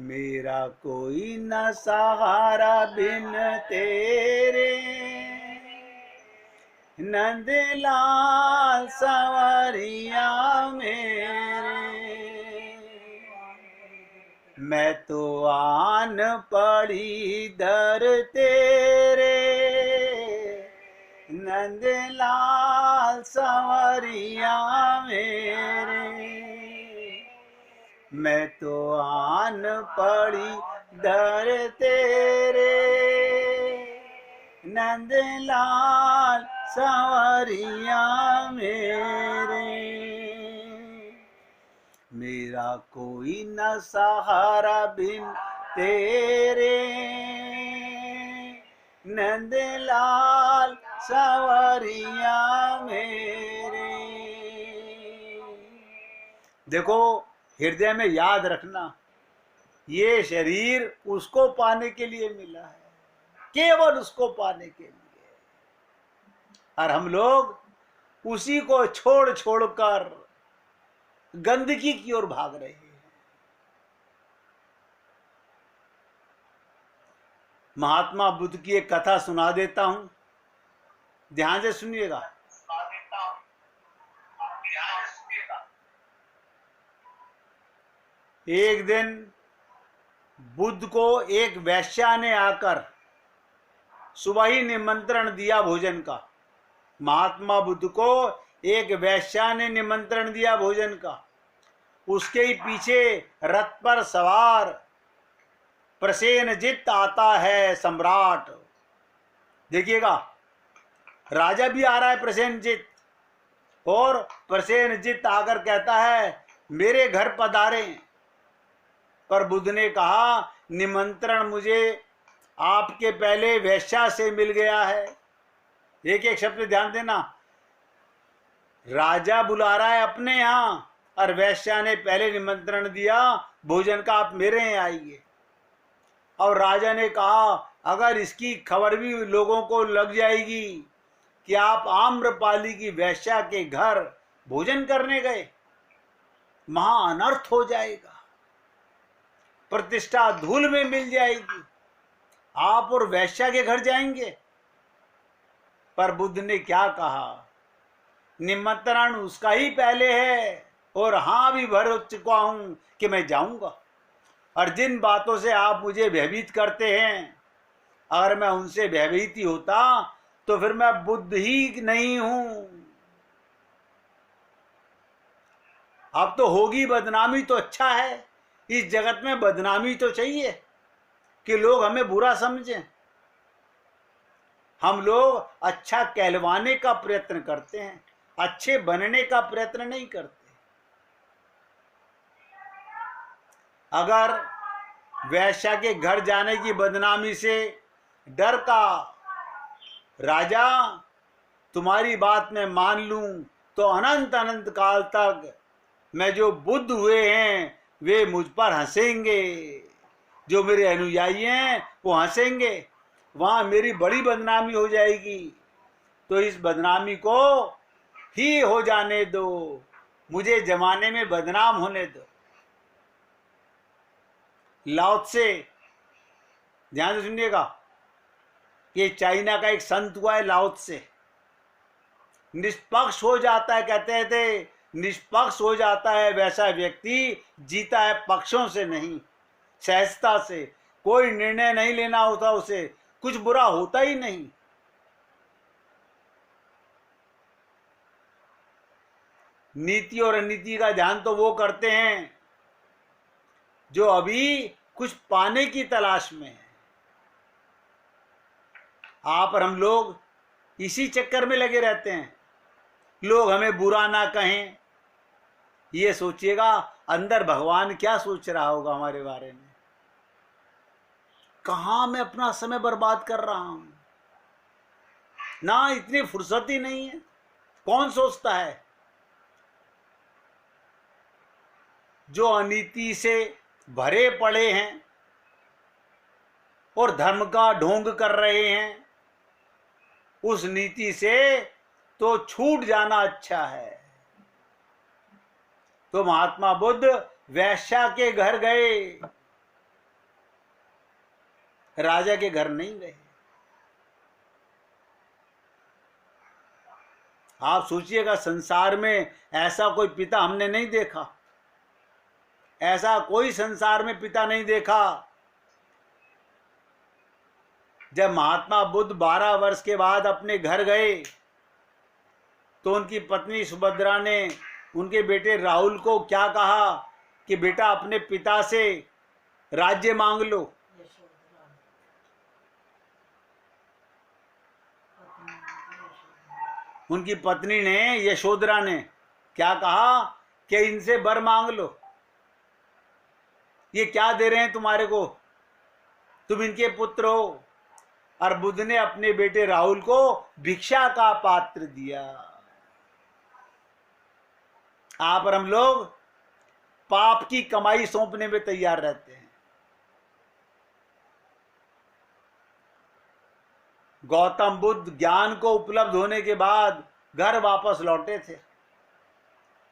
मेरा कोई न सहारा बिन तेरे, नंदलाल संवरिया मेरे। मैं तो आन पड़ी दर तेरे, नंदलाल संवरिया मेरे। मैं तो आन पड़ी दर तेरे, नंदलाल संवरिया मेरे। मेरा कोई न सहारा बिन तेरे, नंदलाल संवरिया मेरे। देखो, हृदय में याद रखना, ये शरीर उसको पाने के लिए मिला है, केवल उसको पाने के लिए। और हम लोग उसी को छोड़ छोड़कर गंदगी की ओर भाग रहे हैं। महात्मा बुद्ध की एक कथा सुना देता हूं, ध्यान से सुनिएगा। एक दिन बुद्ध को एक वैश्या ने आकर सुबह ही निमंत्रण दिया भोजन का। महात्मा बुद्ध को एक वैश्या ने निमंत्रण दिया भोजन का। उसके ही पीछे रथ पर सवार प्रसेनजित आता है सम्राट। देखिएगा, राजा भी आ रहा है प्रसेनजित, और प्रसेनजित आकर कहता है मेरे घर पधारे। पर बुद्ध ने कहा निमंत्रण मुझे आपके पहले वैश्या से मिल गया है। एक एक शब्द ध्यान देना, राजा बुला रहा है अपने यहां और वैश्या ने पहले निमंत्रण दिया भोजन का, आप मेरे यहाँ आइए। और राजा ने कहा अगर इसकी खबर भी लोगों को लग जाएगी कि आप आम्रपाली की वैश्या के घर भोजन करने गए, महा अनर्थ हो जाएगा, प्रतिष्ठा धूल में मिल जाएगी, आप और वैश्या के घर जाएंगे। पर बुद्ध ने क्या कहा, निमंत्रण उसका ही पहले है और हां भी भर चुका हूं कि मैं जाऊंगा। और जिन बातों से आप मुझे भयभीत करते हैं, अगर मैं उनसे भयभीत ही होता तो फिर मैं बुद्ध ही नहीं हूं। अब तो होगी बदनामी तो अच्छा है, इस जगत में बदनामी तो चाहिए कि लोग हमें बुरा समझें। हम लोग अच्छा कहलवाने का प्रयत्न करते हैं, अच्छे बनने का प्रयत्न नहीं करते। अगर वैश्या के घर जाने की बदनामी से डर का राजा तुम्हारी बात में मान लूं तो अनंत अनंत काल तक मैं जो बुद्ध हुए हैं वे मुझ पर हंसेंगे, जो मेरे अनुयायी हैं वो हंसेंगे, वहां मेरी बड़ी बदनामी हो जाएगी। तो इस बदनामी को ही हो जाने दो, मुझे जमाने में बदनाम होने दो। लाओ त्से, ध्यान से सुनिएगा, ये चाइना का एक संत हुआ है लाओ त्से। निष्पक्ष हो जाता है, कहते थे निष्पक्ष हो जाता है वैसा व्यक्ति जीता है पक्षों से नहीं, सहजता से। कोई निर्णय नहीं लेना होता उसे, कुछ बुरा होता ही नहीं। नीति और अनीति का ध्यान तो वो करते हैं जो अभी कुछ पाने की तलाश में है। आप और हम लोग इसी चक्कर में लगे रहते हैं, लोग हमें बुरा ना कहें। ये सोचिएगा अंदर भगवान क्या सोच रहा होगा हमारे बारे में। कहां मैं अपना समय बर्बाद कर रहा हूं, ना इतनी फुर्सत ही नहीं है। कौन सोचता है? जो अनीति से भरे पड़े हैं और धर्म का ढोंग कर रहे हैं, उस नीति से तो छूट जाना अच्छा है। तो महात्मा बुद्ध वैश्या के घर गए राजा के घर नहीं गए। आप सोचिएगा, संसार में ऐसा कोई पिता हमने नहीं देखा, ऐसा कोई संसार में पिता नहीं देखा। जब महात्मा बुद्ध 12 वर्ष के बाद अपने घर गए तो उनकी पत्नी सुभद्रा ने उनके बेटे राहुल को क्या कहा कि बेटा अपने पिता से राज्य मांग लो। उनकी पत्नी ने, यशोधरा ने क्या कहा कि इनसे वर मांग लो, ये क्या दे रहे हैं तुम्हारे को, तुम इनके पुत्र हो। और बुद्ध ने अपने बेटे राहुल को भिक्षा का पात्र दिया। आप और हम लोग पाप की कमाई सौंपने में तैयार रहते हैं। गौतम बुद्ध ज्ञान को उपलब्ध होने के बाद घर वापस लौटे थे।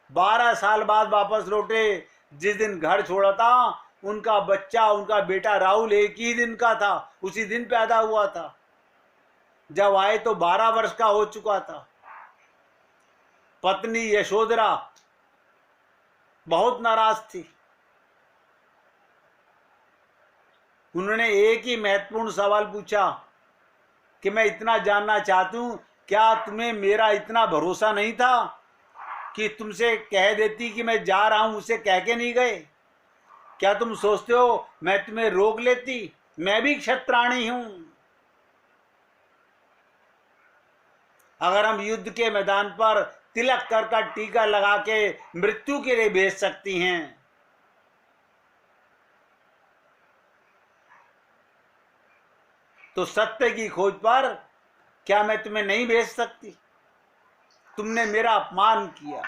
12 साल बाद वापस लौटे। जिस दिन घर छोड़ा था उनका बच्चा, उनका बेटा राहुल 1 ही दिन का था, उसी दिन पैदा हुआ था। जब आए तो 12 वर्ष का हो चुका था। पत्नी यशोधरा बहुत नाराज थी। उन्होंने एक ही महत्वपूर्ण सवाल पूछा कि मैं इतना जानना चाहती हूं, क्या तुम्हें मेरा इतना भरोसा नहीं था कि तुमसे कह देती कि मैं जा रहा हूं, उसे कह के नहीं गए? क्या तुम सोचते हो मैं तुम्हें रोक लेती? मैं भी क्षत्राणी हूं। अगर हम युद्ध के मैदान पर तिलक कर टीका लगा के मृत्यु के लिए भेज सकती हैं, तो सत्य की खोज पर क्या मैं तुम्हें नहीं भेज सकती? तुमने मेरा अपमान किया,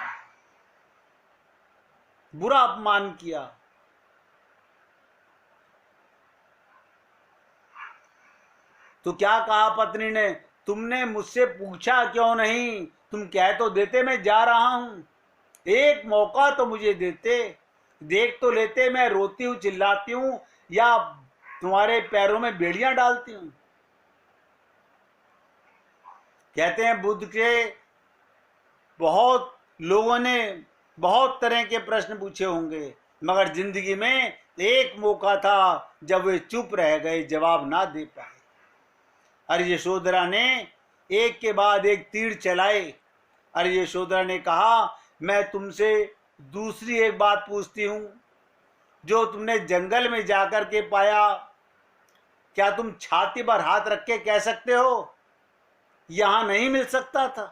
बुरा अपमान किया। तो क्या कहा पत्नी ने, तुमने मुझसे पूछा क्यों नहीं? तुम कह तो देते मैं जा रहा हूं, एक मौका तो मुझे देते, देख तो लेते मैं रोती हूं, चिल्लाती हूं या तुम्हारे पैरों में बेड़ियां डालती हूं। कहते हैं बुद्ध के बहुत लोगों ने बहुत तरह के प्रश्न पूछे होंगे, मगर जिंदगी में एक मौका था जब वे चुप रह गए, जवाब ना दे पाए। और यशोधरा ने एक के बाद एक तीर चलाए। और यशोधरा ने कहा, मैं तुमसे दूसरी एक बात पूछती हूं, जो तुमने जंगल में जाकर के पाया, क्या तुम छाती पर हाथ रख के कह सकते हो यहां नहीं मिल सकता था?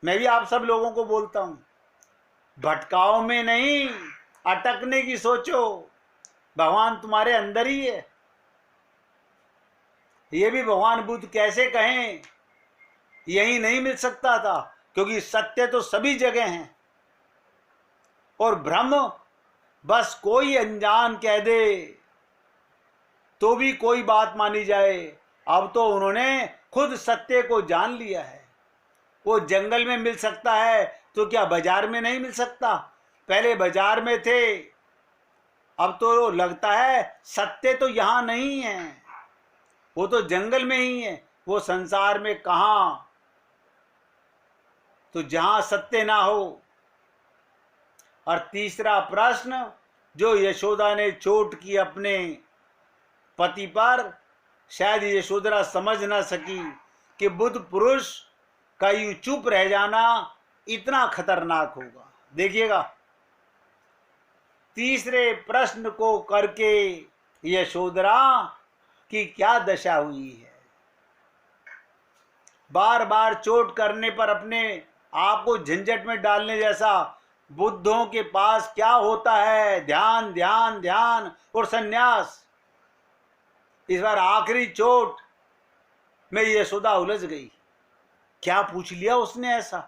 मैं भी आप सब लोगों को बोलता हूं, भटकाव में नहीं, अटकने की सोचो। भगवान तुम्हारे अंदर ही है। ये भी भगवान बुद्ध कैसे कहें यही नहीं मिल सकता था, क्योंकि सत्य तो सभी जगह है। और भ्रम बस कोई अनजान कह दे तो भी कोई बात मानी जाए। अब तो उन्होंने खुद सत्य को जान लिया है। वो जंगल में मिल सकता है तो क्या बाजार में नहीं मिल सकता? पहले बाजार में थे, अब तो लगता है सत्य तो यहां नहीं है, वो तो जंगल में ही है। वो संसार में कहां? तो जहां सत्य ना हो। और तीसरा प्रश्न जो यशोदा ने चोट की अपने पति पर, शायद यशोधरा समझ ना सकी कि बुद्ध पुरुष का यूं चुप रह जाना इतना खतरनाक होगा। देखिएगा, तीसरे प्रश्न को करके यशोधरा की क्या दशा हुई है। बार बार चोट करने पर अपने आप को झंझट में डालने जैसा बुद्धों के पास क्या होता है? ध्यान ध्यान ध्यान और संन्यास। इस बार आखिरी चोट में यशोदा उलझ गई। क्या पूछ लिया उसने ऐसा?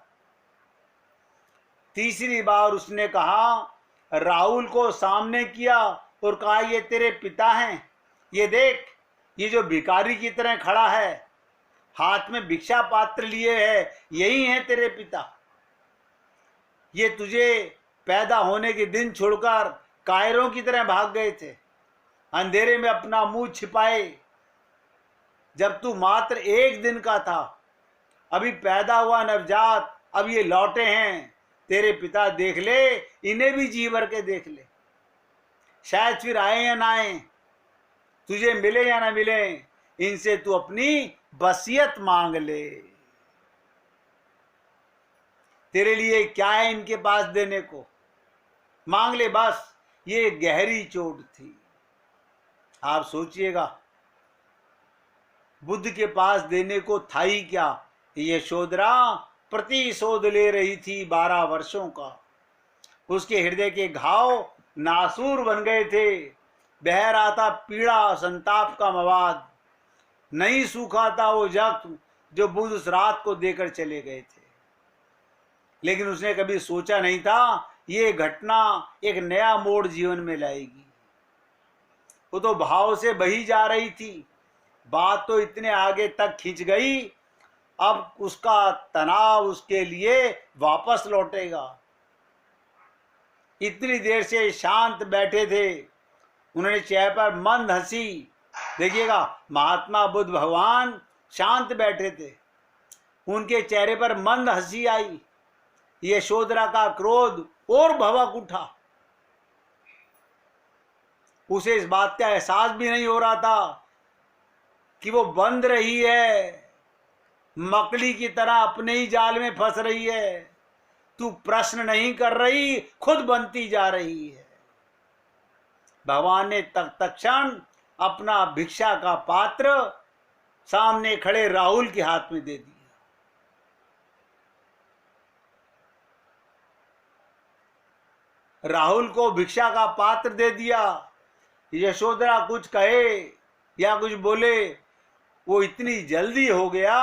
तीसरी बार उसने कहा, राहुल को सामने किया और कहा, ये तेरे पिता हैं। ये देख, ये जो भिखारी की तरह खड़ा है, हाथ में भिक्षा पात्र लिए है, यही है तेरे पिता। ये तुझे पैदा होने के दिन छोड़कर कायरों की तरह भाग गए थे। अंधेरे में अपना मुंह छिपाए। जब तू मात्र 1 दिन का था, अभी पैदा हुआ नवजात, अब ये लौटे हैं, तेरे पिता देख ले, इन्हें भी जी भर के देख ले, शायद फिर आए या ना आए, तुझे मिले या ना मिले, इनसे तू अपनी वसीयत मांग ले। तेरे लिए क्या है इनके पास देने को, मांग ले बस। ये गहरी चोट थी। आप सोचिएगा, बुद्ध के पास देने को था ही क्या। यशोधरा प्रतिशोध ले रही थी 12 वर्षों का। उसके हृदय के घाव नासूर बन गए थे। बह रहा था पीड़ा संताप का मवाद। नहीं सूखा था वो जख्म जो बुद्ध उस रात को देकर चले गए थे। लेकिन उसने कभी सोचा नहीं था ये घटना एक नया मोड़ जीवन में लाएगी। वो तो भाव से बही जा रही थी, बात तो इतने आगे तक खिंच गई, अब उसका तनाव उसके लिए वापस लौटेगा। इतनी देर से शांत बैठे थे, उन्होंने चेहरे पर मंद हंसी। देखिएगा, महात्मा बुद्ध भगवान शांत बैठे थे, उनके चेहरे पर मंद हंसी आई। यशोधरा का क्रोध और भड़क उठा। उसे इस बात का एहसास भी नहीं हो रहा था कि वो बंध रही है, मकड़ी की तरह अपने ही जाल में फंस रही है। तू प्रश्न नहीं कर रही, खुद बनती जा रही है। भगवान ने तत्क्षण अपना भिक्षा का पात्र सामने खड़े राहुल के हाथ में दे दिया। राहुल को भिक्षा का पात्र दे दिया। यशोधरा कुछ कहे या कुछ बोले, वो इतनी जल्दी हो गया,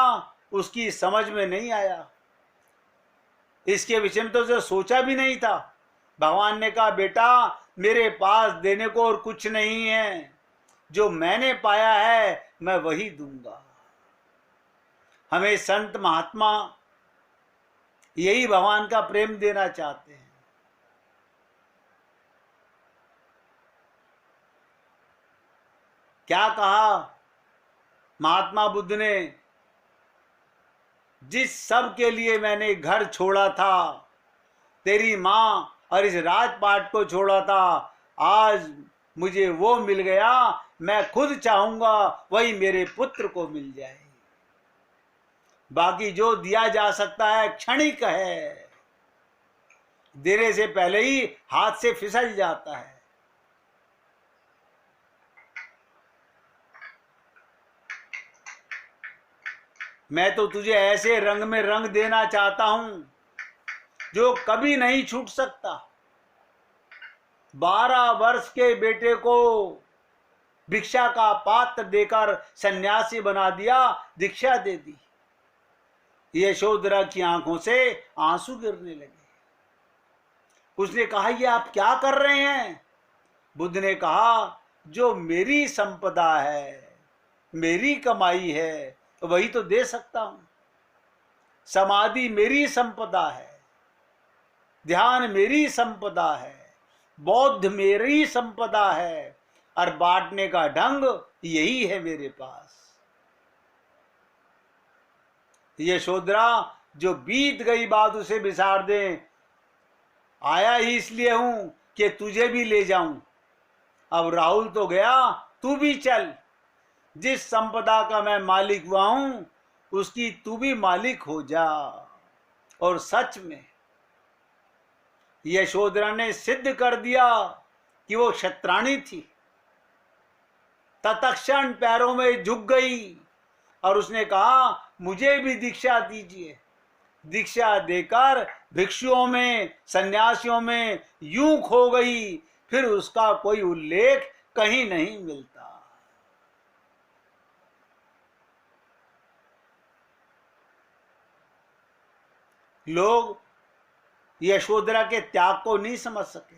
उसकी समझ में नहीं आया। इसके विषय में तो उसे सोचा भी नहीं था। भगवान ने कहा, बेटा मेरे पास देने को और कुछ नहीं है, जो मैंने पाया है मैं वही दूंगा। हमें संत महात्मा यही भगवान का प्रेम देना चाहते हैं। क्या कहा महात्मा बुद्ध ने, जिस सब के लिए मैंने घर छोड़ा था, तेरी मां और इस राजपाट को छोड़ा था, आज मुझे वो मिल गया। मैं खुद चाहूंगा वही मेरे पुत्र को मिल जाए। बाकी जो दिया जा सकता है क्षणिक है, देने से पहले ही हाथ से फिसल जाता है। मैं तो तुझे ऐसे रंग में रंग देना चाहता हूं जो कभी नहीं छूट सकता। 12 वर्ष के बेटे को भिक्षा का पात्र देकर सन्यासी बना दिया, दीक्षा दे दी। यशोधरा की आंखों से आंसू गिरने लगे। उसने कहा, ये आप क्या कर रहे हैं? बुद्ध ने कहा, जो मेरी संपदा है, मेरी कमाई है, तो वही तो दे सकता हूं। समाधि मेरी संपदा है, ध्यान मेरी संपदा है, बौद्ध मेरी संपदा है, और बांटने का ढंग यही है मेरे पास। यशोधरा, जो बीत गई बात उसे बिसार दे। आया ही इसलिए हूं कि तुझे भी ले जाऊं। अब राहुल तो गया, तू भी चल। जिस संपदा का मैं मालिक हुआ हूं, उसकी तू भी मालिक हो जा। और सच में यशोधरा ने सिद्ध कर दिया कि वो क्षत्राणी थी। तत्क्षण पैरों में झुक गई और उसने कहा, मुझे भी दीक्षा दीजिए। दीक्षा देकर भिक्षुओं में, सन्यासियों में यूं खो गई, फिर उसका कोई उल्लेख कहीं नहीं मिलता। लोग यशोधरा के त्याग को नहीं समझ सके।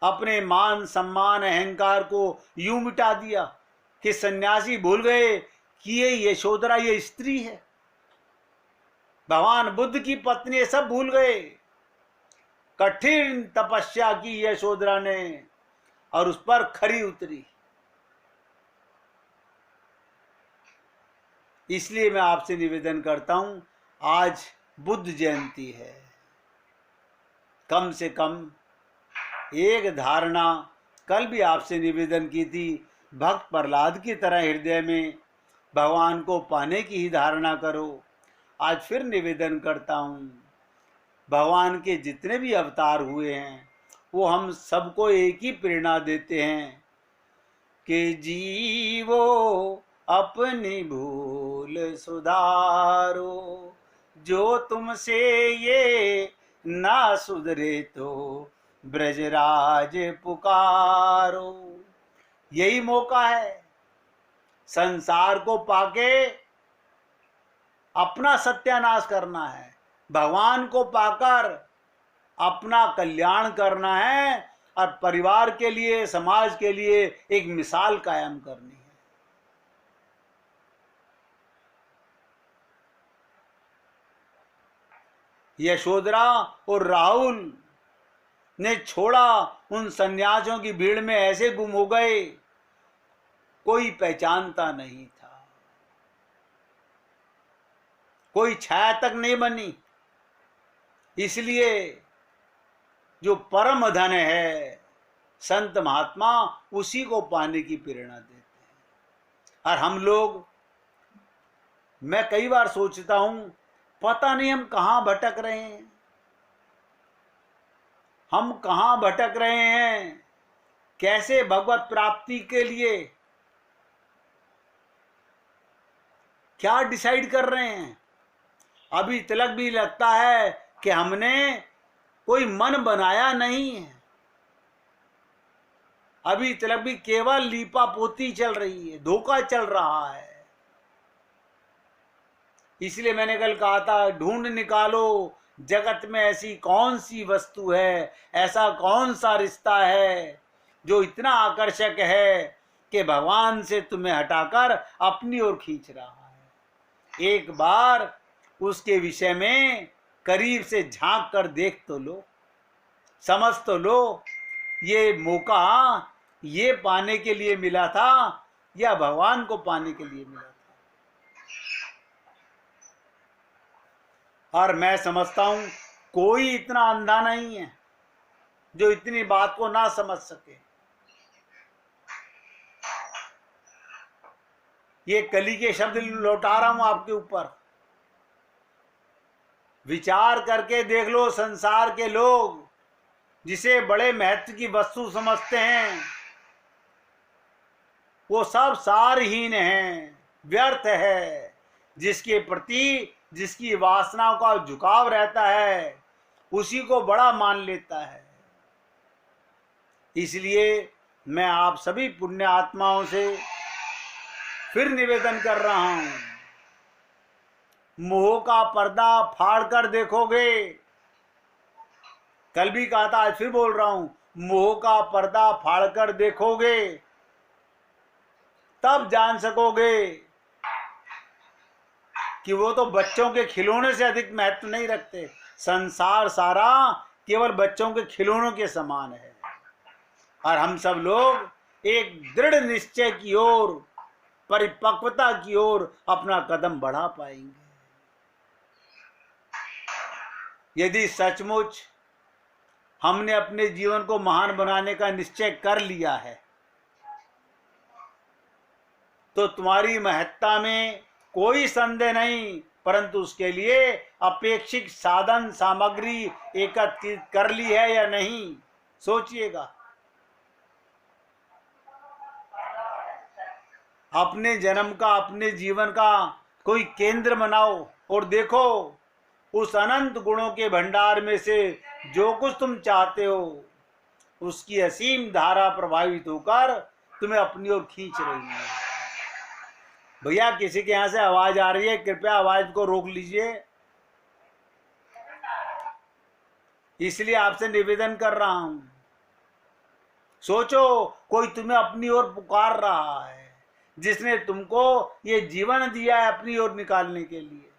अपने मान सम्मान अहंकार को यूं मिटा दिया कि सन्यासी भूल गए कि ये यशोधरा ये स्त्री है, भगवान बुद्ध की पत्नी, सब भूल गए। कठिन तपस्या की यशोधरा ने, और उस पर खरी उतरी। इसलिए मैं आपसे निवेदन करता हूं, आज बुद्ध जयंती है, कम से कम एक धारणा कल भी आपसे निवेदन की थी, भक्त प्रहलाद की तरह हृदय में भगवान को पाने की ही धारणा करो। आज फिर निवेदन करता हूँ, भगवान के जितने भी अवतार हुए हैं वो हम सबको एक ही प्रेरणा देते हैं कि जीवो अपनी भूल सुधारो, जो तुमसे ये ना सुधरे तो ब्रजराज पुकारो। यही मौका है, संसार को पाके अपना सत्यानाश करना है, भगवान को पाकर अपना कल्याण करना है और परिवार के लिए, समाज के लिए एक मिसाल कायम करनी है। यशोधरा और राहुल ने छोड़ा, उन सन्यासियों की भीड़ में ऐसे गुम हो गए, कोई पहचानता नहीं था, कोई छाया तक नहीं बनी। इसलिए जो परम धन है संत महात्मा, उसी को पाने की प्रेरणा देते हैं। और हम लोग, मैं कई बार सोचता हूं, पता नहीं हम कहां भटक रहे हैं, हम कहां भटक रहे हैं, कैसे भगवत प्राप्ति के लिए क्या डिसाइड कर रहे हैं। अभी तलक भी लगता है कि हमने कोई मन बनाया नहीं है, अभी तलक भी केवल लीपा पोती चल रही है, धोखा चल रहा है। इसलिए मैंने कल कहा था, ढूंढ निकालो जगत में ऐसी कौन सी वस्तु है, ऐसा कौन सा रिश्ता है जो इतना आकर्षक है कि भगवान से तुम्हें हटाकर अपनी ओर खींच रहा है। एक बार उसके विषय में करीब से झांक कर देख तो लो, समझ तो लो, ये मौका ये पाने के लिए मिला था या भगवान को पाने के लिए मिला था। और मैं समझता हूं कोई इतना अंधा नहीं है जो इतनी बात को ना समझ सके। ये कली के शब्द लौटा रहा हूं आपके ऊपर, विचार करके देख लो। संसार के लोग जिसे बड़े महत्व की वस्तु समझते हैं, वो सब सारहीन हैं, व्यर्थ है। जिसके प्रति जिसकी वासनाओं का झुकाव रहता है, उसी को बड़ा मान लेता है। इसलिए मैं आप सभी पुण्य आत्माओं से फिर निवेदन कर रहा हूं, मोह का पर्दा फाड़ कर देखोगे, कल भी कहा था, आज फिर बोल रहा हूं, मोह का पर्दा फाड़ कर देखोगे, तब जान सकोगे कि वो तो बच्चों के खिलौने से अधिक महत्व नहीं रखते। संसार सारा केवल बच्चों के खिलौनों के समान है। और हम सब लोग एक दृढ़ निश्चय की ओर, परिपक्वता की ओर अपना कदम बढ़ा पाएंगे यदि सचमुच हमने अपने जीवन को महान बनाने का निश्चय कर लिया है। तो तुम्हारी महत्ता में कोई संदेह नहीं, परंतु उसके लिए अपेक्षित साधन सामग्री एकत्रित कर ली है या नहीं, सोचिएगा। अपने जन्म का, अपने जीवन का कोई केंद्र बनाओ और देखो उस अनंत गुणों के भंडार में से जो कुछ तुम चाहते हो, उसकी असीम धारा प्रभावित होकर तुम्हें अपनी ओर खींच रही है। भैया किसी के यहां से आवाज आ रही है, कृपया आवाज को रोक लीजिए। इसलिए आपसे निवेदन कर रहा हूं, सोचो कोई तुम्हें अपनी ओर पुकार रहा है, जिसने तुमको ये जीवन दिया है अपनी ओर निकालने के लिए।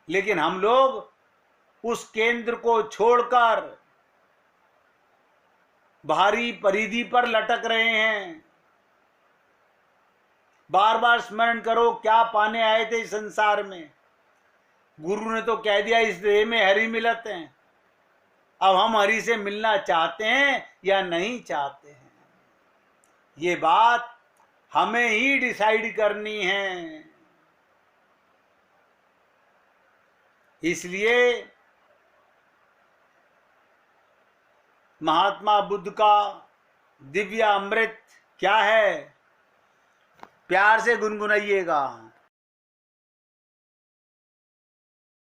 लेकिन हम लोग उस केंद्र को छोड़कर भारी परिधि पर लटक रहे हैं। बार बार स्मरण करो, क्या पाने आए थे इस संसार में। गुरु ने तो कह दिया इस देह में हरि मिलत हैं। अब हम हरि से मिलना चाहते हैं या नहीं चाहते हैं, ये बात हमें ही डिसाइड करनी है। इसलिए महात्मा बुद्ध का दिव्य अमृत क्या है, प्यार से गुनगुनाइएगा।